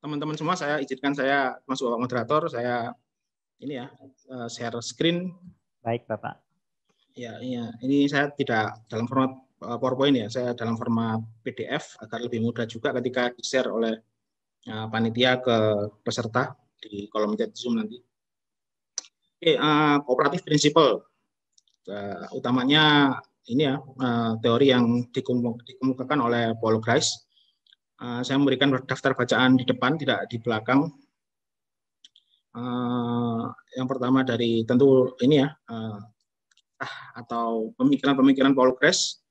teman-teman semua, saya izinkan saya masuk Bapak moderator, saya ini ya share screen. Baik, Bapak. Ya, iya. Ini saya tidak dalam format PowerPoint ya, saya dalam format PDF agar lebih mudah juga ketika di-share oleh panitia ke peserta di kolom chat Zoom nanti. Oke, cooperative principle. Utamanya ini ya, teori yang dikemukakan oleh Paul Grice. Saya memberikan daftar bacaan di depan, tidak di belakang. Yang pertama dari tentu ini ya, atau pemikiran-pemikiran Paul Grice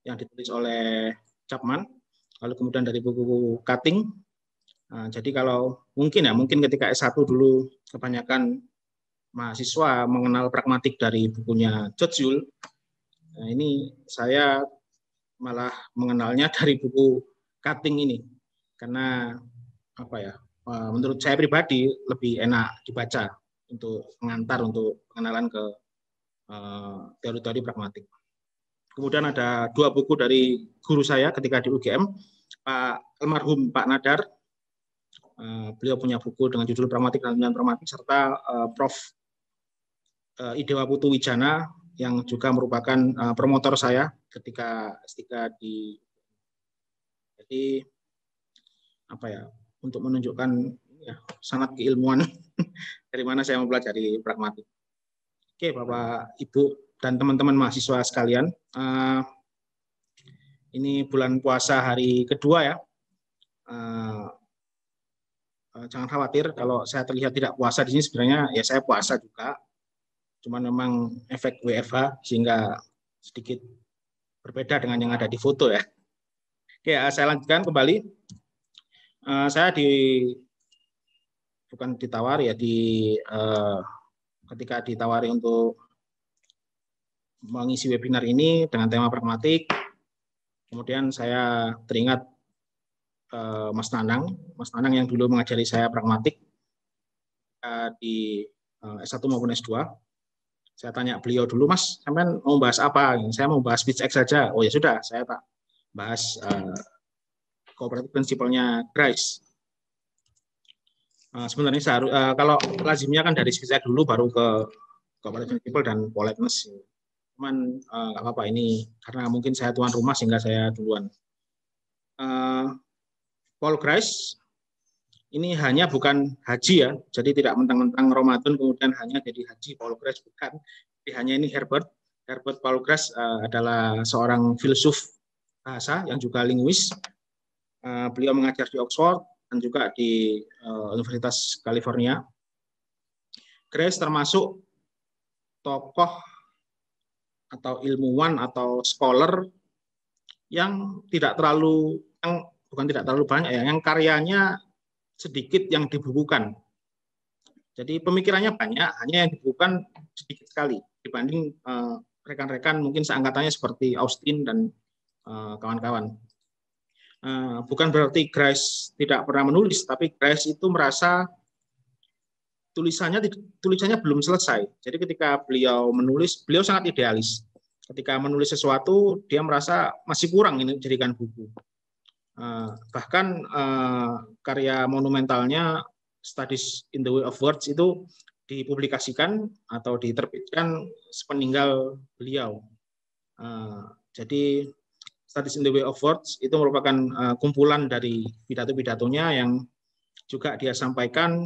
yang ditulis oleh Chapman, lalu kemudian dari buku Cutting. Jadi kalau mungkin ketika S1 dulu kebanyakan mahasiswa mengenal pragmatik dari bukunya George Yule. Nah, ini saya malah mengenalnya dari buku Cutting ini, karena apa ya? Menurut saya pribadi lebih enak dibaca untuk mengantar untuk pengenalan ke teori-teori pragmatik. Kemudian ada dua buku dari guru saya ketika di UGM, Pak almarhum Pak Nadar. Beliau punya buku dengan judul Pragmatik dan Pragmatik, serta Prof. Idewa Putu Wijana yang juga merupakan promotor saya ketika di. Jadi apa ya, untuk menunjukkan ya, sangat keilmuan dari mana saya mempelajari pragmatik. Oke, Bapak, Ibu, dan teman-teman mahasiswa sekalian, ini bulan puasa hari kedua ya. Jangan khawatir kalau saya terlihat tidak puasa di sini, sebenarnya ya saya puasa juga. Cuman memang efek WFH sehingga sedikit berbeda dengan yang ada di foto ya. Oke, saya lanjutkan kembali. Saya bukan ditawari ya, ketika ditawari untuk mengisi webinar ini dengan tema pragmatik, kemudian saya teringat Mas Nanang yang dulu mengajari saya pragmatik di S1 maupun S2. Saya tanya beliau dulu, Mas, sampean mau bahas apa? Saya mau bahas BitX saja. Oh ya sudah, saya tak bahas cooperative principle-nya Grice. Sebenarnya kalau lazimnya kan dari BitX dulu baru ke cooperative principle dan politeness. Cuman nggak apa-apa, ini karena mungkin saya tuan rumah sehingga saya duluan. Paul Grice ini hanya bukan haji ya, jadi tidak mentang-mentang Ramadan kemudian hanya jadi haji Paul Grice, bukan. Jadi hanya ini Herbert Paul Grice adalah seorang filsuf bahasa yang juga linguis. Beliau mengajar di Oxford dan juga di Universitas California. Grice termasuk tokoh atau ilmuwan atau scholar yang bukan tidak terlalu banyak ya, yang karyanya sedikit yang dibukukan. Jadi pemikirannya banyak, hanya yang dibukukan sedikit sekali dibanding rekan-rekan mungkin seangkatannya seperti Austin dan kawan-kawan. Bukan berarti Grice tidak pernah menulis, tapi Grice itu merasa tulisannya belum selesai. Jadi ketika beliau menulis, beliau sangat idealis. Ketika menulis sesuatu, dia merasa masih kurang ini dijadikan buku. Bahkan karya monumentalnya Studies in the Way of Words itu dipublikasikan atau diterbitkan sepeninggal beliau. Jadi Studies in the Way of Words itu merupakan kumpulan dari pidato-pidatonya yang juga dia sampaikan,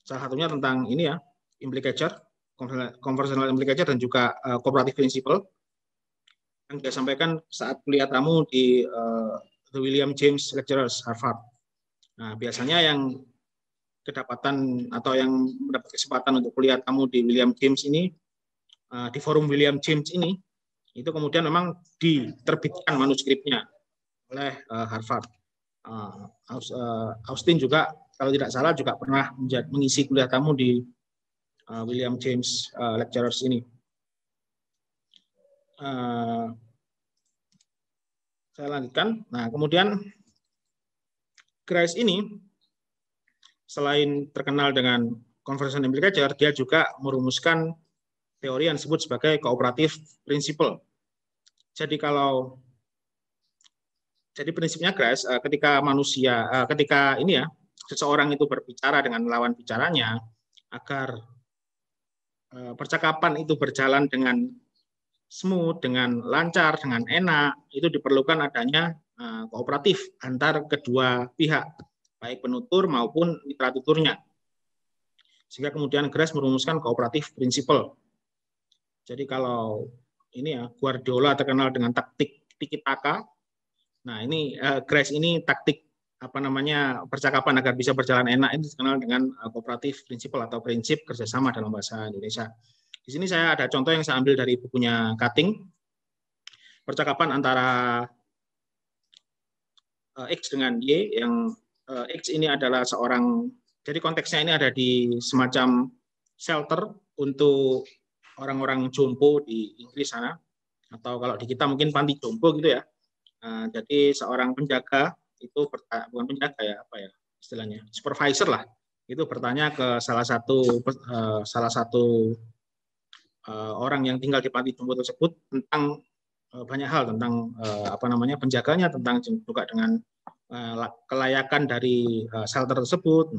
salah satunya tentang ini ya, implicature, conversational implicature, dan juga cooperative principle yang dia sampaikan saat kuliah tamu di The William James Lecturers, Harvard. Nah, biasanya yang kedapatan atau yang mendapat kesempatan untuk kuliah tamu di William James ini, di forum William James ini, itu kemudian memang diterbitkan manuskripnya oleh Harvard. Austin juga, kalau tidak salah, juga pernah mengisi kuliah tamu di William James Lecturers ini. Saya lanjutkan. Nah, kemudian Grice ini selain terkenal dengan conversion implicature, dia juga merumuskan teori yang disebut sebagai cooperative principle. Jadi prinsipnya Grice, ketika seseorang itu berbicara dengan lawan bicaranya, agar percakapan itu berjalan dengan smooth, dengan lancar, dengan enak, itu diperlukan adanya kooperatif antar kedua pihak, baik penutur maupun mitra tuturnya. Sehingga kemudian Grace merumuskan kooperatif prinsipal. Jadi kalau ini ya, Guardiola terkenal dengan taktik tiki-taka. Nah, ini Grace ini taktik percakapan agar bisa berjalan enak ini dikenal dengan kooperatif prinsipal atau prinsip kerjasama dalam bahasa Indonesia. Di sini saya ada contoh yang saya ambil dari bukunya Cutting, percakapan antara X dengan Y, yang X ini adalah seorang, jadi konteksnya ini ada di semacam shelter untuk orang-orang jompo di Inggris sana, atau kalau di kita mungkin panti jompo gitu ya. Jadi seorang penjaga itu bukan penjaga ya, apa ya istilahnya, supervisor lah, itu bertanya ke salah satu orang yang tinggal di panti jompo tersebut tentang banyak hal, tentang penjaganya, tentang juga dengan kelayakan dari shelter tersebut.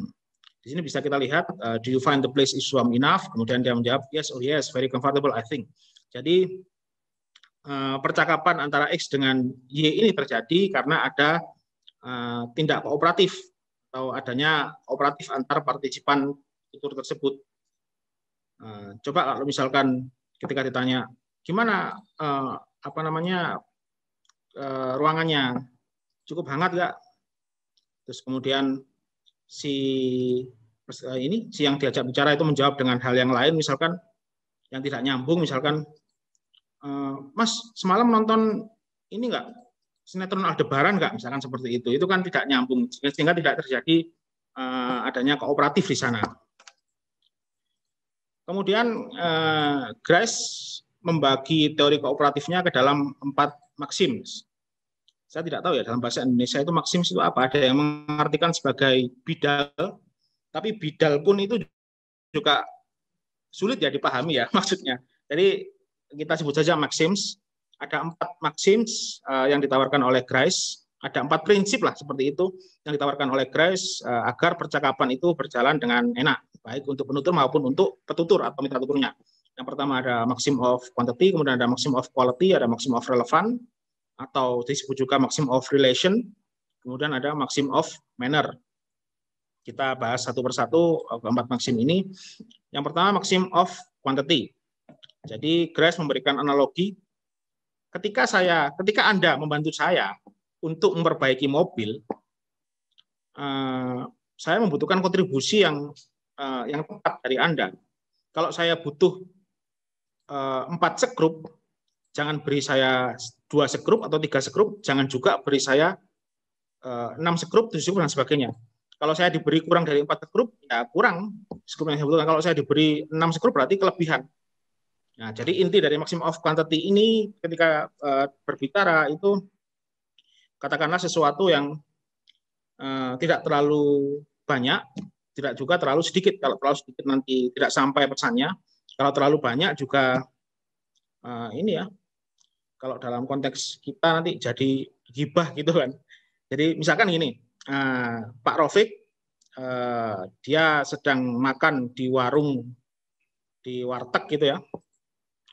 Di sini bisa kita lihat, do you find the place is warm enough? Kemudian dia menjawab, yes, oh yes, very comfortable, I think. Jadi percakapan antara X dengan Y ini terjadi karena ada tindak kooperatif atau adanya kooperatif antar partisipan tutur tersebut. Coba kalau misalkan ketika ditanya gimana ruangannya, cukup hangat nggak? Terus kemudian si yang diajak bicara itu menjawab dengan hal yang lain, misalkan yang tidak nyambung, misalkan Mas semalam nonton ini nggak, sinetron Aldebaran nggak, misalkan seperti itu kan tidak nyambung, sehingga tidak terjadi adanya kooperatif di sana. Kemudian Grace membagi teori kooperatifnya ke dalam 4 maxims. Saya tidak tahu ya dalam bahasa Indonesia itu maxims itu apa. Ada yang mengartikan sebagai bidal, tapi bidal pun itu juga sulit ya dipahami ya maksudnya. Jadi kita sebut saja maxims. Ada 4 maxims yang ditawarkan oleh Grace. Ada 4 prinsip lah seperti itu yang ditawarkan oleh Grace agar percakapan itu berjalan dengan enak, baik untuk penutur maupun untuk petutur atau mitra tuturnya. Yang pertama ada maxim of quantity, kemudian ada maxim of quality, ada maxim of relevant, atau disebut juga maxim of relation, kemudian ada maxim of manner. Kita bahas satu persatu keempat maxim ini. Yang pertama maxim of quantity. Jadi Grace memberikan analogi, ketika Anda membantu saya untuk memperbaiki mobil, saya membutuhkan kontribusi yang tepat dari Anda. Kalau saya butuh 4 sekrup, jangan beri saya 2 sekrup atau 3 sekrup, jangan juga beri saya 6 sekrup, 7 sekrup, dan sebagainya. Kalau saya diberi kurang dari 4 sekrup, ya kurang sekrup yang saya butuhkan. Kalau saya diberi 6 sekrup, berarti kelebihan. Nah, jadi inti dari maxim of quantity ini ketika berbicara itu, katakanlah sesuatu yang tidak terlalu banyak, tidak juga terlalu sedikit. Kalau terlalu sedikit nanti tidak sampai pesannya. Kalau terlalu banyak juga ini ya, kalau dalam konteks kita nanti jadi gibah gitu kan. Jadi misalkan gini, Pak Rafiq dia sedang makan di warung, di warteg gitu ya.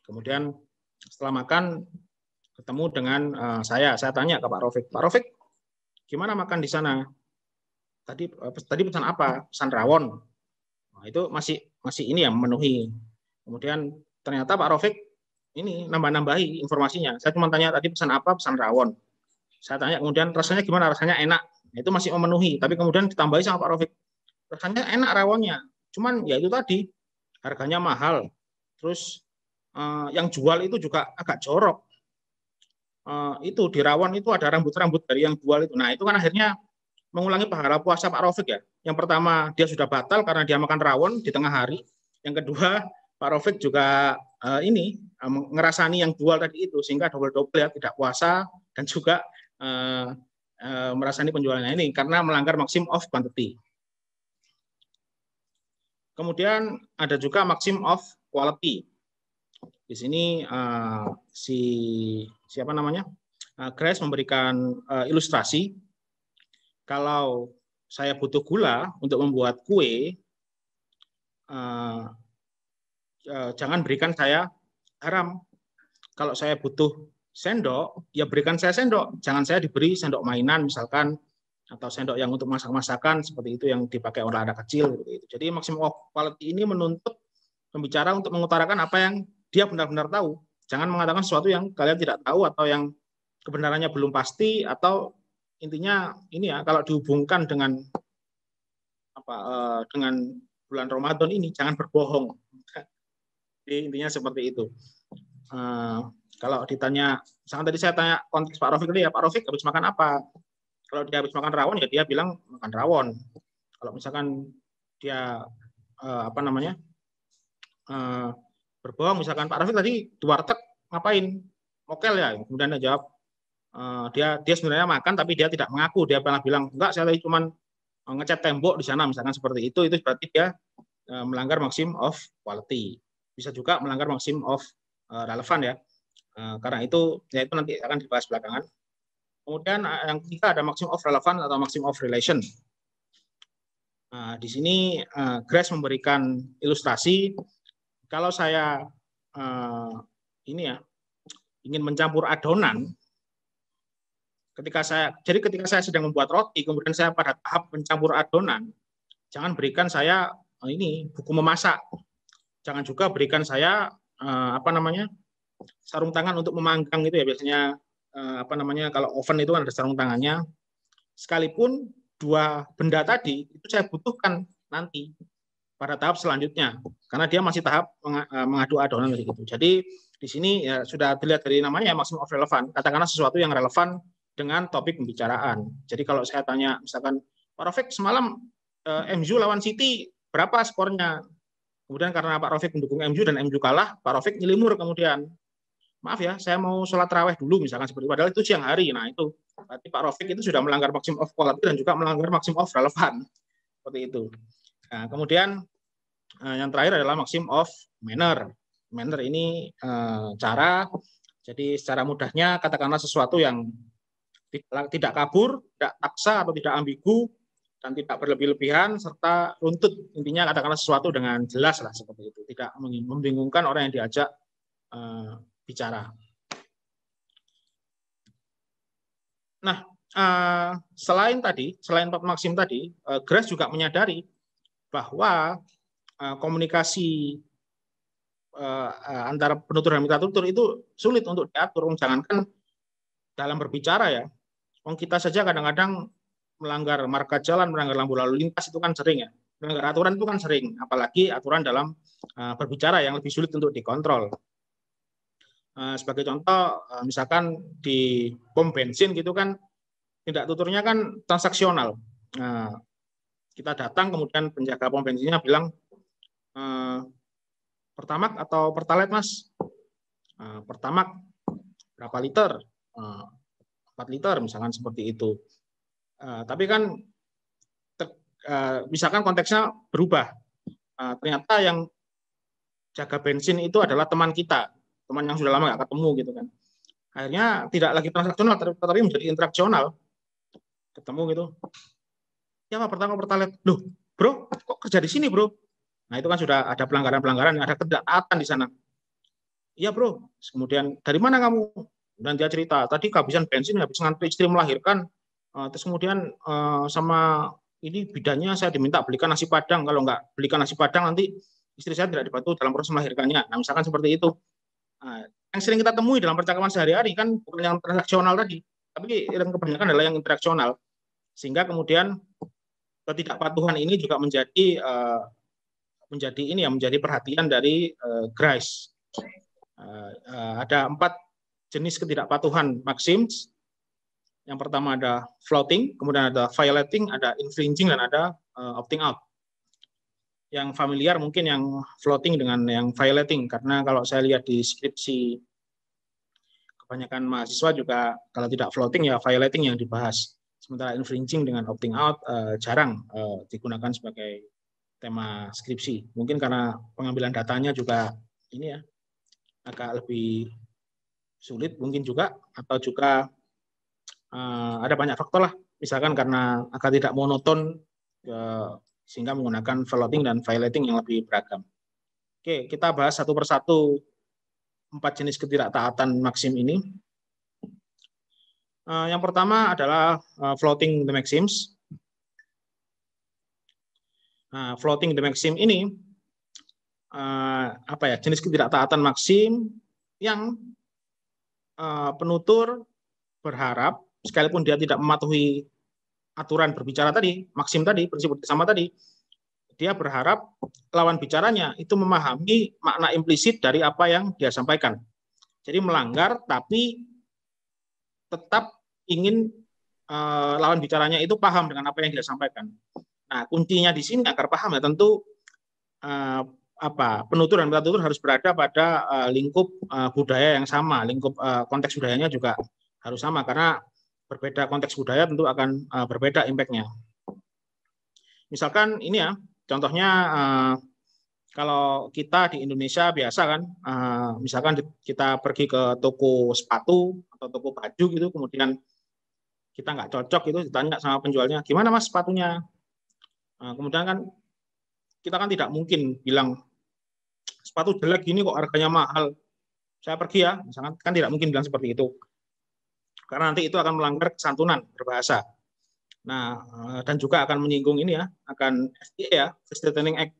Kemudian setelah makan ketemu dengan saya tanya ke Pak Rafiq, Pak Rafiq, gimana makan di sana? Tadi pesan apa? Pesan rawon. Nah, itu masih ini ya, memenuhi. Kemudian ternyata Pak Rafiq ini nambah-nambahi informasinya. Saya cuma tanya tadi pesan apa? Pesan rawon. Saya tanya kemudian rasanya gimana? Rasanya enak. Itu masih memenuhi. Tapi kemudian ditambahi sama Pak Rafiq, rasanya enak rawonnya. Cuman ya itu tadi, harganya mahal. Terus yang jual itu juga agak jorok. Itu di rawon itu ada rambut-rambut dari yang jual itu. Nah itu kan akhirnya mengulangi pahala puasa Pak Rafiq ya. Yang pertama dia sudah batal karena dia makan rawon di tengah hari. Yang kedua Pak Rafiq juga ngerasani yang jual tadi itu, sehingga double-double ya, tidak puasa dan juga merasani penjualannya ini karena melanggar maxim of quantity. Kemudian ada juga maxim of quality. Di sini Grace memberikan ilustrasi. Kalau saya butuh gula untuk membuat kue, jangan berikan saya garam. Kalau saya butuh sendok, ya berikan saya sendok. Jangan saya diberi sendok mainan misalkan, atau sendok yang untuk masak-masakan seperti itu yang dipakai oleh anak kecil. Jadi maximum of quality ini menuntut pembicara untuk mengutarakan apa yang dia benar-benar tahu. Jangan mengatakan sesuatu yang kalian tidak tahu atau yang kebenarannya belum pasti, atau intinya ini ya, kalau dihubungkan dengan dengan bulan Ramadan ini jangan berbohong. Jadi intinya seperti itu. Kalau ditanya, misalkan tadi saya tanya konteks Pak Rafiq tadi ya, Pak Rafiq habis makan apa? Kalau dia habis makan rawon ya dia bilang makan rawon. Kalau misalkan dia berbohong, misalkan Pak Rafiq tadi di warteg ngapain? Mokel ya. Kemudian dia jawab dia sebenarnya makan tapi dia tidak mengaku. Dia pernah bilang enggak, saya tadi cuma ngecat tembok di sana, misalkan seperti itu berarti dia melanggar maximum of quality. Bisa juga melanggar maximum of relevan ya. Karena itu nanti akan dibahas belakangan. Kemudian yang ketiga ada maximum of relevant atau maximum of relation. Di sini Grace memberikan ilustrasi. Kalau saya ingin mencampur adonan, ketika saya sedang membuat roti, kemudian saya pada tahap mencampur adonan, jangan berikan saya buku memasak. Jangan juga berikan saya sarung tangan untuk memanggang itu ya, biasanya kalau oven itu kan ada sarung tangannya. Sekalipun dua benda tadi itu saya butuhkan nanti pada tahap selanjutnya, karena dia masih tahap mengaduk adonan gitu. Jadi di sini ya sudah dilihat dari namanya maximum of relevant. Katakanlah sesuatu yang relevan dengan topik pembicaraan. Jadi kalau saya tanya misalkan, Pak Rafiq semalam MU lawan City berapa skornya? Kemudian karena Pak Rafiq mendukung MU dan MU kalah, Pak Rafiq nyelimur kemudian, maaf ya, saya mau sholat raweh dulu misalkan seperti itu. Padahal itu siang hari. Nah itu berarti Pak Rafiq itu sudah melanggar maximum of quality dan juga melanggar maximum of relevant seperti itu. Nah, kemudian yang terakhir adalah maximum of manner. Manner ini cara. Jadi secara mudahnya katakanlah sesuatu yang tidak kabur, tidak paksa atau tidak ambigu, dan tidak berlebih-lebihan serta runtut. Intinya katakanlah sesuatu dengan jelas lah seperti itu. Tidak membingungkan orang yang diajak bicara. Nah, selain empat maksim tadi, Grace juga menyadari bahwa komunikasi antara penutur dan mitra tutur itu sulit untuk diatur. Jangankan dalam berbicara ya, kita saja kadang-kadang melanggar marka jalan, melanggar lampu lalu lintas itu kan sering ya. Melanggar aturan itu kan sering, apalagi aturan dalam berbicara yang lebih sulit untuk dikontrol. Sebagai contoh, misalkan di pom bensin gitu kan, tindak tuturnya kan transaksional. Kita datang, kemudian penjaga pom bensinnya bilang, Pertamax atau Pertalite mas? Pertamax berapa liter? 4 liter misalkan seperti itu. Tapi kan misalkan konteksnya berubah. Ternyata yang jaga bensin itu adalah teman kita, teman yang sudah lama nggak ketemu gitu kan. Akhirnya tidak lagi transaksional, tetapi menjadi interaksional. Ketemu gitu. Ya Pak, pertama Pertalite. Loh, bro, kok kerja di sini bro? Nah itu kan sudah ada pelanggaran-pelanggaran, ada ketaatan di sana. Iya bro. Kemudian dari mana kamu? Dan dia cerita, tadi kehabisan bensin, habis ngantri istri melahirkan, terus kemudian sama ini bidannya saya diminta belikan nasi padang. Kalau nggak belikan nasi padang nanti istri saya tidak dibantu dalam proses melahirkannya. Nah misalkan seperti itu. Yang sering kita temui dalam percakapan sehari-hari kan bukan yang transaksional tadi, tapi yang kebanyakan adalah yang interaksional. Sehingga kemudian ketidakpatuhan ini juga menjadi perhatian dari Grace. Ada 4 jenis ketidakpatuhan maxims. Yang pertama ada flouting, kemudian ada violating, ada infringing, dan ada opting out. Yang familiar mungkin yang flouting dengan yang violating, karena kalau saya lihat di skripsi kebanyakan mahasiswa juga kalau tidak flouting ya violating yang dibahas. Sementara infringing dengan opting out jarang digunakan sebagai tema skripsi. Mungkin karena pengambilan datanya juga ini ya agak lebih sulit mungkin juga, atau juga ada banyak faktor lah misalkan karena agar tidak monoton sehingga menggunakan floating dan violating yang lebih beragam. Oke, kita bahas satu persatu 4 jenis ketidaktaatan maksim ini. Yang pertama adalah floating the maxims. Nah, floating the maxim ini jenis ketidaktaatan maksim yang penutur berharap sekalipun dia tidak mematuhi aturan berbicara tadi, maksim tadi, prinsip bersama tadi, dia berharap lawan bicaranya itu memahami makna implisit dari apa yang dia sampaikan. Jadi melanggar tapi tetap ingin lawan bicaranya itu paham dengan apa yang dia sampaikan. Nah, kuncinya di sini agar paham ya tentu penutur dan metatutur harus berada pada lingkup budaya yang sama, lingkup konteks budayanya juga harus sama karena berbeda konteks budaya tentu akan berbeda impact-nya. Misalkan ini ya, contohnya kalau kita di Indonesia biasa kan, misalkan kita pergi ke toko sepatu atau toko baju gitu, kemudian kita nggak cocok itu ditanya sama penjualnya, gimana mas sepatunya? Kemudian kan kita kan tidak mungkin bilang sepatu jelek gini kok harganya mahal, saya pergi ya, misalkan kan tidak mungkin bilang seperti itu, karena nanti itu akan melanggar kesantunan berbahasa. Nah, dan juga akan menyinggung ini ya, akan FTA ya, Free Trade Act,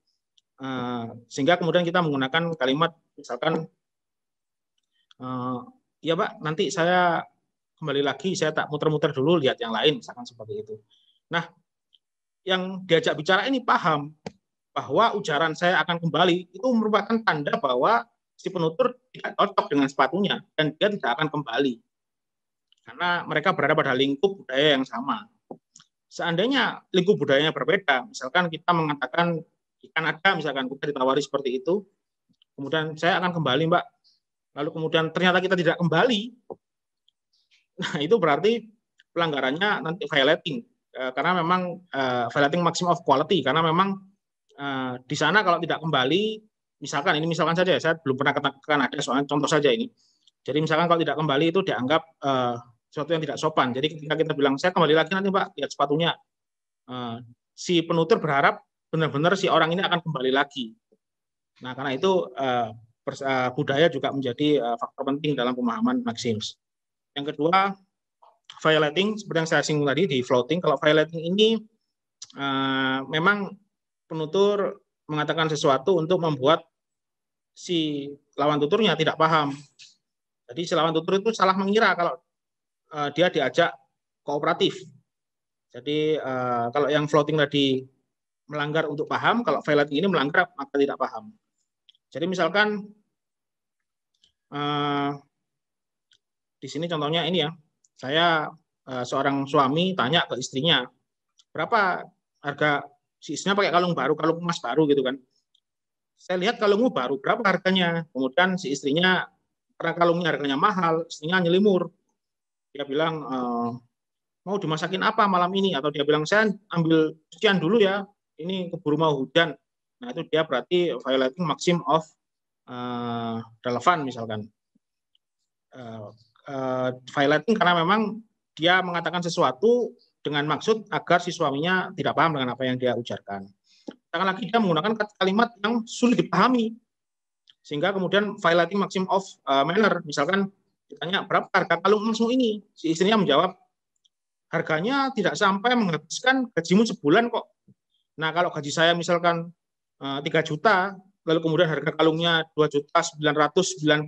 sehingga kemudian kita menggunakan kalimat misalkan, ya Pak, nanti saya kembali lagi, saya tak muter-muter dulu lihat yang lain, misalkan seperti itu. Nah, yang diajak bicara ini paham bahwa ujaran saya akan kembali itu merupakan tanda bahwa si penutur tidak cocok dengan sepatunya dan dia tidak akan kembali karena mereka berada pada lingkup budaya yang sama. Seandainya lingkup budayanya berbeda, misalkan kita mengatakan di Kanada, misalkan kita ditawari seperti itu, kemudian saya akan kembali Mbak, lalu kemudian ternyata kita tidak kembali, nah itu berarti pelanggarannya nanti violating, karena memang violating maximum of quality, karena memang di sana kalau tidak kembali, misalkan saja ya, saya belum pernah ke Kanada, soalnya contoh saja ini. Jadi misalkan kalau tidak kembali itu dianggap sesuatu yang tidak sopan. Jadi ketika kita bilang saya kembali lagi nanti Pak lihat sepatunya, si penutur berharap benar-benar si orang ini akan kembali lagi. Nah karena itu budaya juga menjadi faktor penting dalam pemahaman maxims. Yang kedua, violating, seperti yang saya singgung tadi di floating. Kalau violating ini memang penutur mengatakan sesuatu untuk membuat si lawan tuturnya tidak paham. Jadi si lawan tutur itu salah mengira kalau dia diajak kooperatif. Jadi kalau yang floating tadi melanggar untuk paham, kalau violating ini melanggar maka tidak paham. Jadi misalkan di sini contohnya ini ya, saya seorang suami tanya ke istrinya, berapa harga, si istrinya pakai kalung baru, kalung emas baru gitu kan. Saya lihat kalungmu baru, berapa harganya? Kemudian si istrinya, karena kalungnya harganya mahal, istrinya nyelimur. Dia bilang, mau dimasakin apa malam ini? Atau dia bilang, saya ambil cucian dulu ya, ini keburu mau hujan. Nah itu dia berarti violating maxim of relevant misalkan. Violating karena memang dia mengatakan sesuatu dengan maksud agar si suaminya tidak paham dengan apa yang dia ujarkan. Jangan lagi dia menggunakan kalimat yang sulit dipahami, sehingga kemudian violating maxim of manner. Misalkan ditanya berapa harga kalung emasmu ini, si istrinya menjawab harganya tidak sampai menghabiskan gajimu sebulan kok. Nah kalau gaji saya misalkan 3 juta, lalu kemudian harga kalungnya 2.995.000,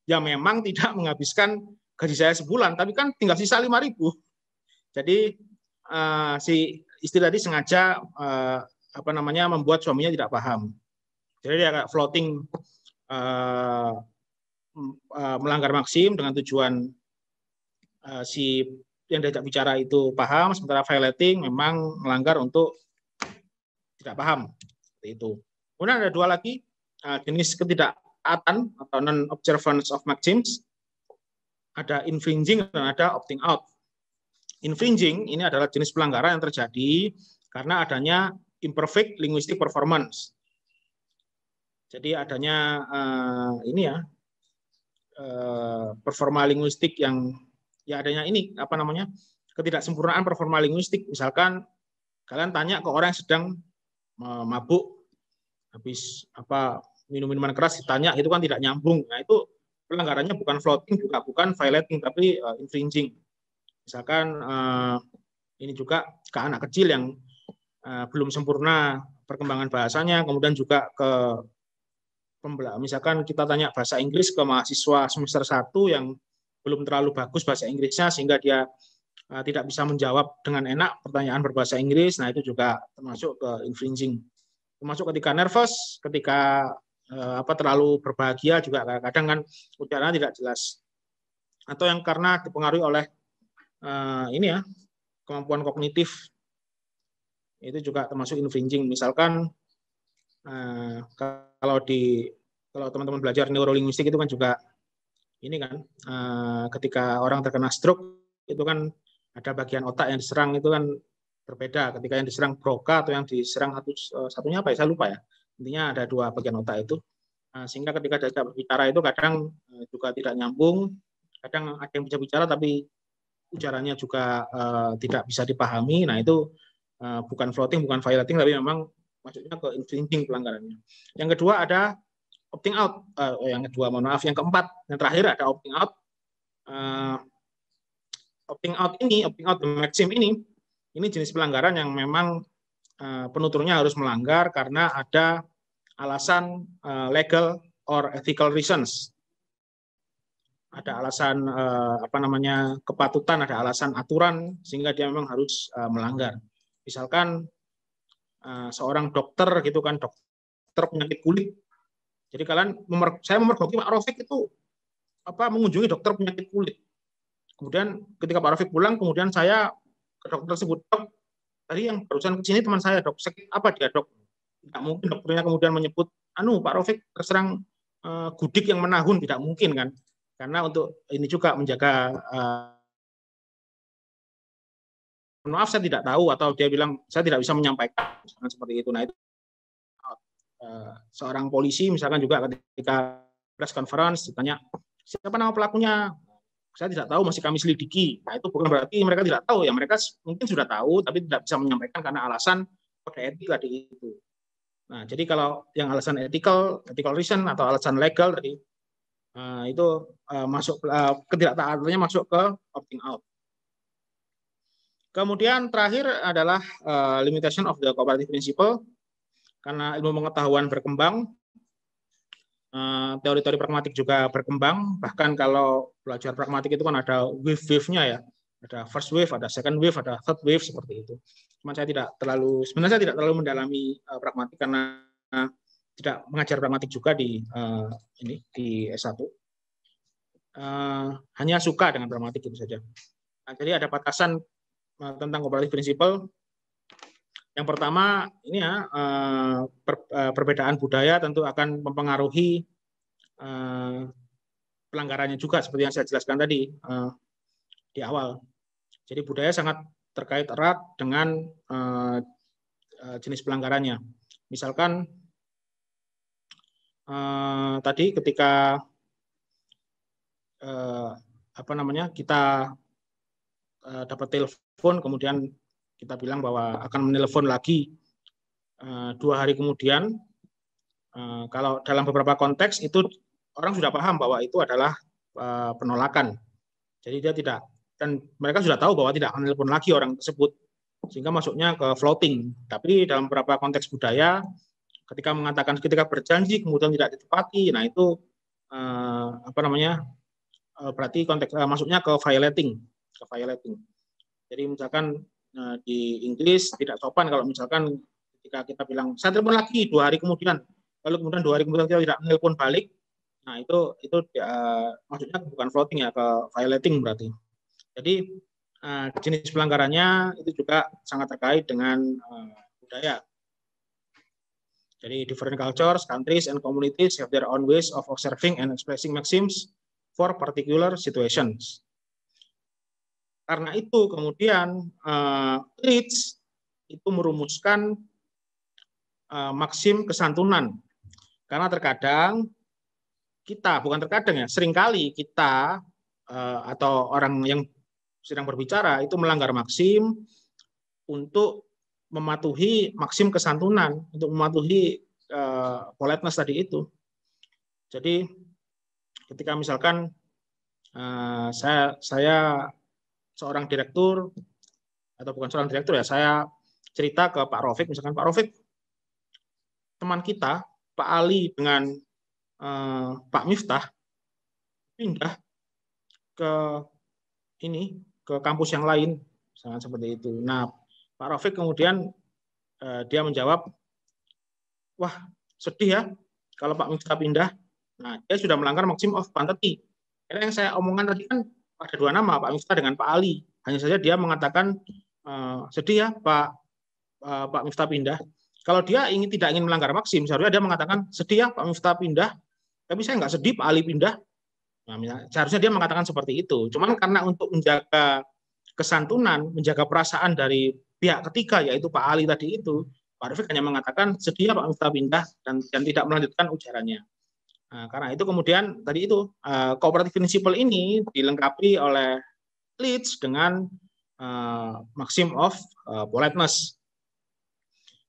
ya memang tidak menghabiskan gaji saya sebulan, tapi kan tinggal sisa 5.000. Jadi si istri tadi sengaja membuat suaminya tidak paham. Jadi dia agak floating, melanggar maksim dengan tujuan si yang diajak bicara itu paham, sementara violating memang melanggar untuk tidak paham. Seperti itu. Kemudian ada 2 lagi jenis ketidaktaatan atau non-observance of maxims. Ada infringing dan ada opting out. Infringing ini adalah jenis pelanggaran yang terjadi karena adanya imperfect linguistic performance. Jadi adanya performa linguistik yang ya adanya ini ketidaksempurnaan performa linguistik. Misalkan kalian tanya ke orang yang sedang mabuk, habis minum minuman keras ditanya, itu kan tidak nyambung. Nah, itu pelanggarannya bukan floating, juga bukan violating, tapi infringing. Misalkan ini juga ke anak kecil yang belum sempurna perkembangan bahasanya, kemudian juga ke misalkan kita tanya bahasa Inggris ke mahasiswa semester 1 yang belum terlalu bagus bahasa Inggrisnya sehingga dia tidak bisa menjawab dengan enak pertanyaan berbahasa Inggris. Nah, itu juga termasuk ke infringing. Termasuk ketika nervous, ketika terlalu berbahagia juga kadang kan udaranya tidak jelas. Atau yang karena dipengaruhi oleh kemampuan kognitif, itu juga termasuk infringing. Misalkan kalau teman-teman belajar neurolinguistik itu kan juga ini kan ketika orang terkena stroke itu kan ada bagian otak yang diserang itu kan berbeda ketika yang diserang Broca atau yang diserang satunya apa ya, saya lupa ya. Intinya ada dua bagian otak itu. Sehingga ketika diajak berbicara itu kadang juga tidak nyambung, kadang ada yang bisa bicara tapi ujarannya juga tidak bisa dipahami. Nah, itu bukan floating, bukan violating, tapi memang maksudnya ke infringing pelanggarannya. Yang kedua ada opting out. Yang kedua, mohon maaf, yang keempat, yang terakhir ada opting out. Opting out the maxim ini jenis pelanggaran yang memang penuturnya harus melanggar karena ada alasan legal or ethical reasons. Ada alasan kepatutan, ada alasan aturan sehingga dia memang harus melanggar. Misalkan seorang dokter gitu kan, dokter penyakit kulit. Jadi saya memergoki Pak Raufik itu mengunjungi dokter penyakit kulit. Kemudian ketika Pak Raufik pulang, kemudian saya ke dokter tersebut, dok, tadi yang barusan ke sini teman saya, dok, sakit apa dia, dok? Tidak mungkin dokternya kemudian menyebut, Pak Raufik terserang gudik yang menahun, tidak mungkin kan? Karena untuk ini juga menjaga maaf saya tidak tahu, atau dia bilang saya tidak bisa menyampaikan, misalkan seperti itu. Nah, itu seorang polisi misalkan juga ketika press conference ditanya siapa nama pelakunya, saya tidak tahu, masih kami selidiki. Nah, itu bukan berarti mereka tidak tahu ya, mereka mungkin sudah tahu tapi tidak bisa menyampaikan karena alasan kode etik tadi itu. Nah, jadi kalau yang alasan ethical reason atau alasan legal tadi itu masuk ketidaktaatannya masuk ke opting out. Kemudian terakhir adalah limitation of the cooperative principle. Karena ilmu pengetahuan berkembang, teori-teori pragmatik juga berkembang. Bahkan kalau belajar pragmatik itu kan ada wave-wave-nya ya. Ada first wave, ada second wave, ada third wave, seperti itu. Sebenarnya saya tidak terlalu mendalami pragmatik karena tidak mengajar pragmatik juga di S1. Hanya suka dengan pragmatik itu saja. Nah, jadi ada batasan tentang cooperative principle. Yang pertama ini ya perbedaan budaya tentu akan mempengaruhi pelanggarannya juga seperti yang saya jelaskan tadi di awal. Jadi budaya sangat terkait erat dengan jenis pelanggarannya. Misalkan tadi ketika kita dapat telepon, kemudian kita bilang bahwa akan menelepon lagi 2 hari kemudian. Kalau dalam beberapa konteks itu orang sudah paham bahwa itu adalah penolakan. Jadi dia tidak, dan mereka sudah tahu bahwa tidak akan menelepon lagi orang tersebut, sehingga masuknya ke floating. Tapi dalam beberapa konteks budaya, ketika berjanji kemudian tidak ditepati, nah itu berarti konteks masuknya ke violating. Jadi misalkan di Inggris tidak sopan kalau misalkan ketika kita bilang saya telepon lagi 2 hari kemudian, lalu kemudian 2 hari kemudian kita tidak menelpon balik, nah itu maksudnya bukan floating ya, ke violating berarti. Jadi jenis pelanggarannya itu juga sangat terkait dengan budaya. Jadi different cultures, countries, and communities have their own ways of observing and expressing maxims for particular situations. Karena itu kemudian Leeds itu merumuskan maksim kesantunan. Karena terkadang kita, bukan terkadang ya, seringkali kita atau orang yang sedang berbicara itu melanggar maksim untuk mematuhi maksim kesantunan, untuk mematuhi politeness tadi itu. Jadi ketika misalkan saya seorang direktur, atau bukan seorang direktur ya, saya cerita ke Pak Rofik, misalkan Pak Rofik, teman kita Pak Ali dengan Pak Miftah pindah ke kampus yang lain, sangat seperti itu. Nah, Pak Rofik kemudian dia menjawab, wah sedih ya kalau Pak Miftah pindah. Nah, dia sudah melanggar maximum of quantity. Karena yang saya omongkan tadi kan ada dua nama, Pak Miftah dengan Pak Ali. Hanya saja dia mengatakan sedih ya Pak Miftah pindah. Kalau dia tidak ingin melanggar maksim, seharusnya dia mengatakan sedih ya Pak Miftah pindah, tapi saya nggak sedih Pak Ali pindah. Nah, seharusnya dia mengatakan seperti itu. Cuman karena untuk menjaga kesantunan, menjaga perasaan dari pihak ketiga, yaitu Pak Ali tadi itu, Pak Rofik hanya mengatakan sedih ya Pak Miftah pindah dan tidak melanjutkan ujarannya. Nah, karena itu kemudian tadi itu cooperative principle ini dilengkapi oleh Leeds dengan maxim of politeness.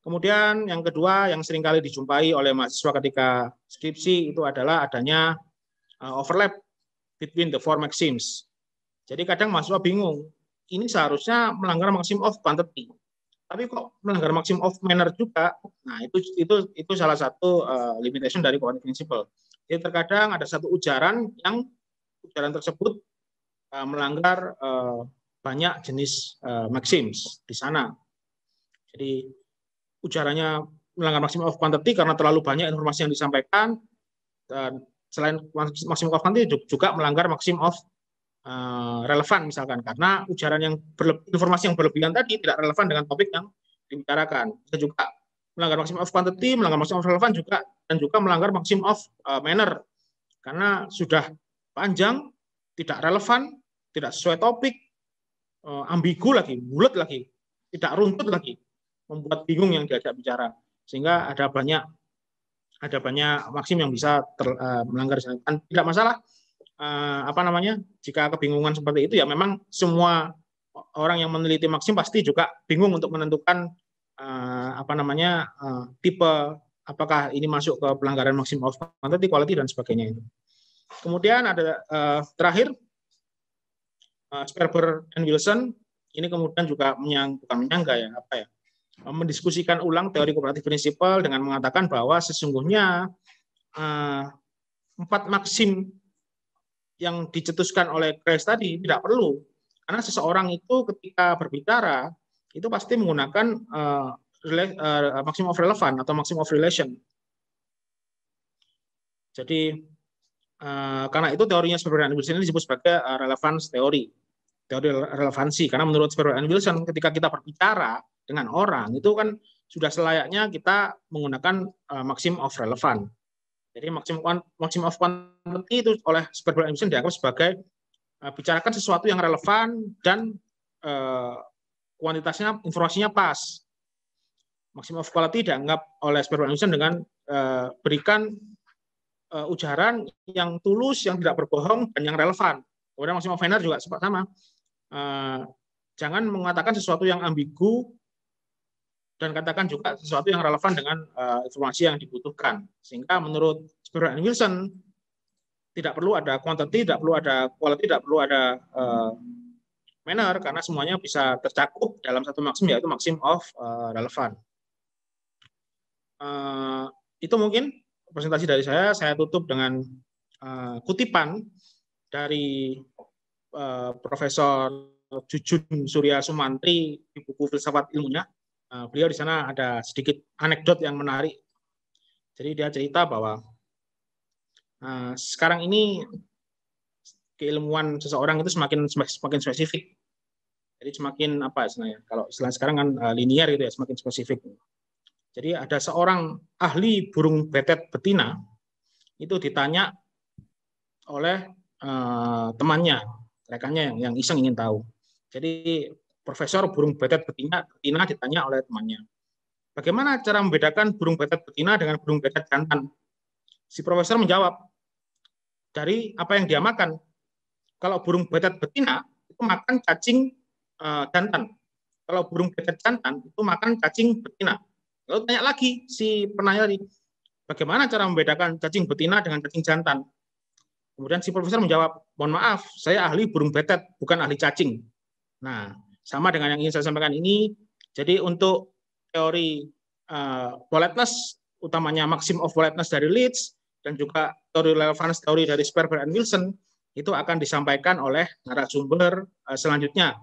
Kemudian yang kedua yang seringkali dijumpai oleh mahasiswa ketika skripsi itu adalah adanya overlap between the four maxims. Jadi kadang mahasiswa bingung, ini seharusnya melanggar maxim of quantity, tapi kok melanggar maxim of manner juga. Nah, itu salah satu limitation dari cooperative principle. Jadi terkadang ada satu ujaran yang ujaran tersebut melanggar banyak jenis maxims di sana. Jadi ujarannya melanggar maximum of quantity karena terlalu banyak informasi yang disampaikan, dan selain maximum of quantity juga melanggar maximum of relevan misalkan, karena ujaran yang informasi yang berlebihan tadi tidak relevan dengan topik yang dibicarakan. Bisa juga melanggar maximum of quantity, melanggar maximum of relevan juga, dan juga melanggar maximum of manner karena sudah panjang, tidak relevan, tidak sesuai topik, ambigu lagi, bulat lagi, tidak runtut lagi, membuat bingung yang diajak bicara, sehingga ada banyak maksim yang bisa melanggar. Dan tidak masalah jika kebingungan seperti itu, ya memang semua orang yang meneliti maksim pasti juga bingung untuk menentukan tipe apakah ini masuk ke pelanggaran maksim of quantity, quality dan sebagainya itu. Kemudian ada terakhir Sperber and Wilson, ini kemudian juga mendiskusikan ulang teori cooperative principle dengan mengatakan bahwa sesungguhnya 4 maksim yang dicetuskan oleh Grace tadi tidak perlu, karena seseorang itu ketika berbicara itu pasti menggunakan maximum of relevant atau maximum of relation. Jadi karena itu teorinya Sperber and Wilson ini disebut sebagai relevance teori relevansi, karena menurut Sperber and Wilson ketika kita berbicara dengan orang itu kan sudah selayaknya kita menggunakan maximum of relevant. Jadi maximum of quantity itu oleh Sperber and Wilson dianggap sebagai bicarakan sesuatu yang relevan dan kuantitasnya, informasinya pas. Maximum of quality dianggap oleh Sperber and Wilson dengan berikan ujaran yang tulus, yang tidak berbohong dan yang relevan. Kemudian maximum of manner juga sama. Jangan mengatakan sesuatu yang ambigu, dan katakan juga sesuatu yang relevan dengan informasi yang dibutuhkan. Sehingga menurut Sperber and Wilson tidak perlu ada quantity, tidak perlu ada quality, tidak perlu ada manner, karena semuanya bisa tercakup dalam satu maksim, yaitu maximum of relevant. Itu mungkin presentasi dari saya. Saya tutup dengan kutipan dari Profesor Jujun Surya Sumantri di buku Filsafat Ilmunya. Beliau di sana ada sedikit anekdot yang menarik. Jadi dia cerita bahwa sekarang ini keilmuan seseorang itu semakin spesifik. Jadi semakin kalau istilah sekarang kan linier gitu ya, semakin spesifik. Jadi ada seorang ahli burung betet betina itu ditanya oleh temannya, rekannya yang iseng ingin tahu. Jadi Profesor burung betet betina ditanya oleh temannya, bagaimana cara membedakan burung betet betina dengan burung betet jantan? Si profesor menjawab, dari apa yang dia makan. Kalau burung betet betina itu makan cacing jantan. Kalau burung betet jantan itu makan cacing betina. Lalu tanya lagi si penanya tadi, bagaimana cara membedakan cacing betina dengan cacing jantan? Kemudian si profesor menjawab, mohon maaf, saya ahli burung betet, bukan ahli cacing. Nah, sama dengan yang ingin saya sampaikan ini. Jadi untuk teori politeness, utamanya maximum of politeness dari Leeds, dan juga teori relevance teori dari Sperber and Wilson, itu akan disampaikan oleh narasumber selanjutnya.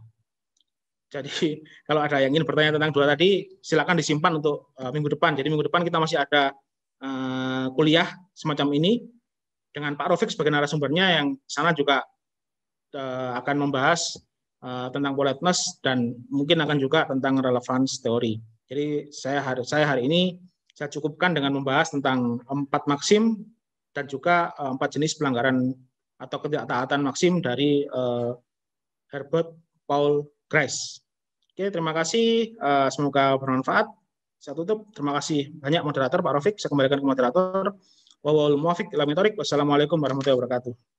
Jadi kalau ada yang ingin bertanya tentang dua tadi, silakan disimpan untuk minggu depan. Jadi minggu depan kita masih ada kuliah semacam ini dengan Pak Rofik sebagai narasumbernya, yang sana juga akan membahas tentang politeness dan mungkin akan juga tentang relevance teori. Jadi saya hari ini saya cukupkan dengan membahas tentang 4 maksim dan juga 4 jenis pelanggaran atau ketidaktaatan maksim dari Herbert Paul Grice. Oke, terima kasih. Semoga bermanfaat. Saya tutup. Terima kasih banyak moderator Pak Rofik. Saya kembalikan ke moderator. Wassalamualaikum warahmatullahi wabarakatuh.